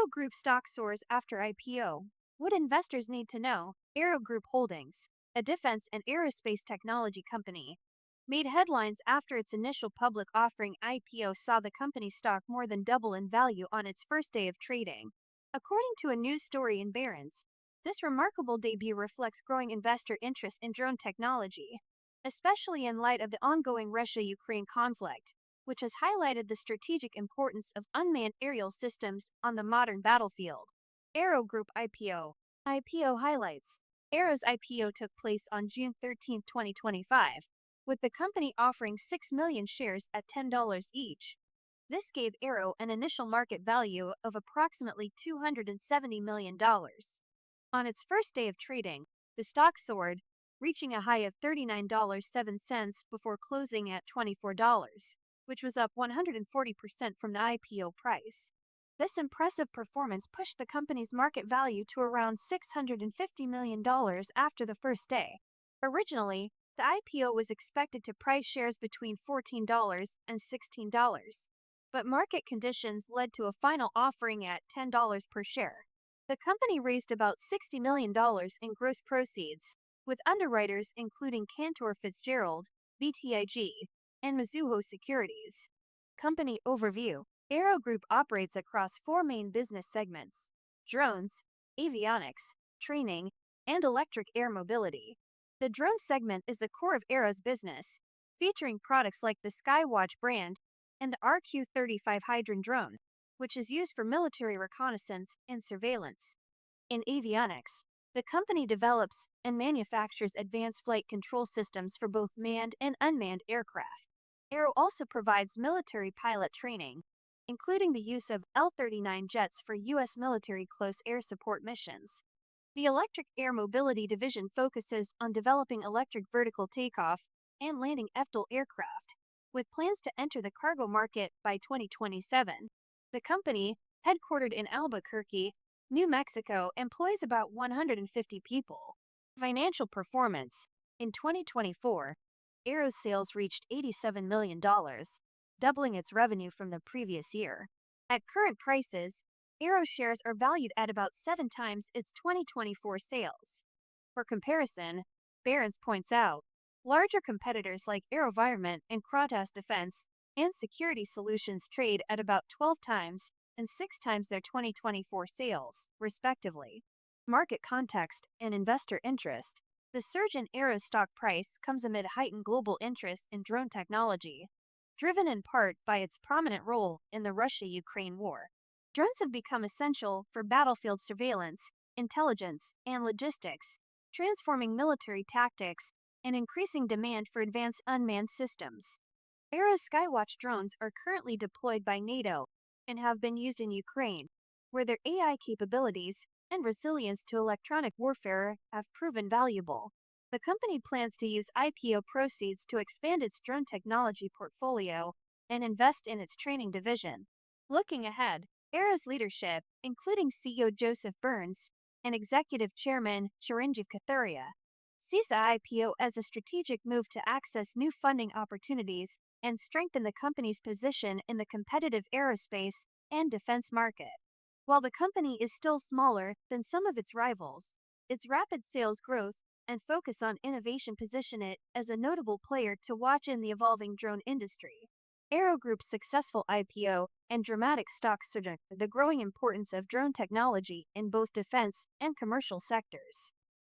AIRO Group stock soars after IPO. What investors need to know: AIRO Group Holdings, a defense and aerospace technology company, made headlines after its initial public offering. IPO saw the company's stock more than double in value on its first day of trading. According to a news story in Barron's, this remarkable debut reflects growing investor interest in drone technology, especially in light of the ongoing Russia-Ukraine conflict, which has highlighted the strategic importance of unmanned aerial systems on the modern battlefield. AIRO Group IPO. IPO highlights. AIRO's IPO took place on June 13, 2025, with the company offering 6 million shares at $10 each. This gave AIRO an initial market value of approximately $270 million. On its first day of trading, the stock soared, reaching a high of $39.07 before closing at $24, which was up 140% from the IPO price. This impressive performance pushed the company's market value to around $650 million after the first day. Originally, the IPO was expected to price shares between $14 and $16, but market conditions led to a final offering at $10 per share. The company raised about $60 million in gross proceeds, with underwriters including Cantor Fitzgerald, BTIG, and Mizuho Securities. Company overview. AIRO Group operates across four main business segments: drones, avionics, training, and electric air mobility. The drone segment is the core of AIRO's business, featuring products like the Skywatch brand and the RQ-35 Hydron drone, which is used for military reconnaissance and surveillance. In avionics, the company develops and manufactures advanced flight control systems for both manned and unmanned aircraft. AIRO also provides military pilot training, including the use of L-39 jets for U.S. military close air support missions. The Electric Air Mobility Division focuses on developing electric vertical takeoff and landing (EVTOL) aircraft, with plans to enter the cargo market by 2027. The company, headquartered in Albuquerque, New Mexico, employs about 150 people. Financial performance. In 2024, AIRO's sales reached $87 million, doubling its revenue from the previous year. At current prices, AIRO shares are valued at about 7 times its 2024 sales. For comparison, Barron's points out, larger competitors like AeroVironment and Kratos Defense and Security Solutions trade at about 12 times and 6 times their 2024 sales, respectively. Market context and investor interest. The surge in AIRO's stock price comes amid heightened global interest in drone technology, driven in part by its prominent role in the Russia-Ukraine war. Drones have become essential for battlefield surveillance, intelligence, and logistics, transforming military tactics and increasing demand for advanced unmanned systems. AIRO's Skywatch drones are currently deployed by NATO and have been used in Ukraine, where their AI capabilities and resilience to electronic warfare have proven valuable. The company plans to use IPO proceeds to expand its drone technology portfolio and invest in its training division. Looking ahead, AIRO's leadership, including CEO Joseph Burns and Executive Chairman Chiranjeev Kathuria, sees the IPO as a strategic move to access new funding opportunities and strengthen the company's position in the competitive aerospace and defense market. While the company is still smaller than some of its rivals, its rapid sales growth and focus on innovation position it as a notable player to watch in the evolving drone industry. AIRO Group's successful IPO and dramatic stock surge, the growing importance of drone technology in both defense and commercial sectors.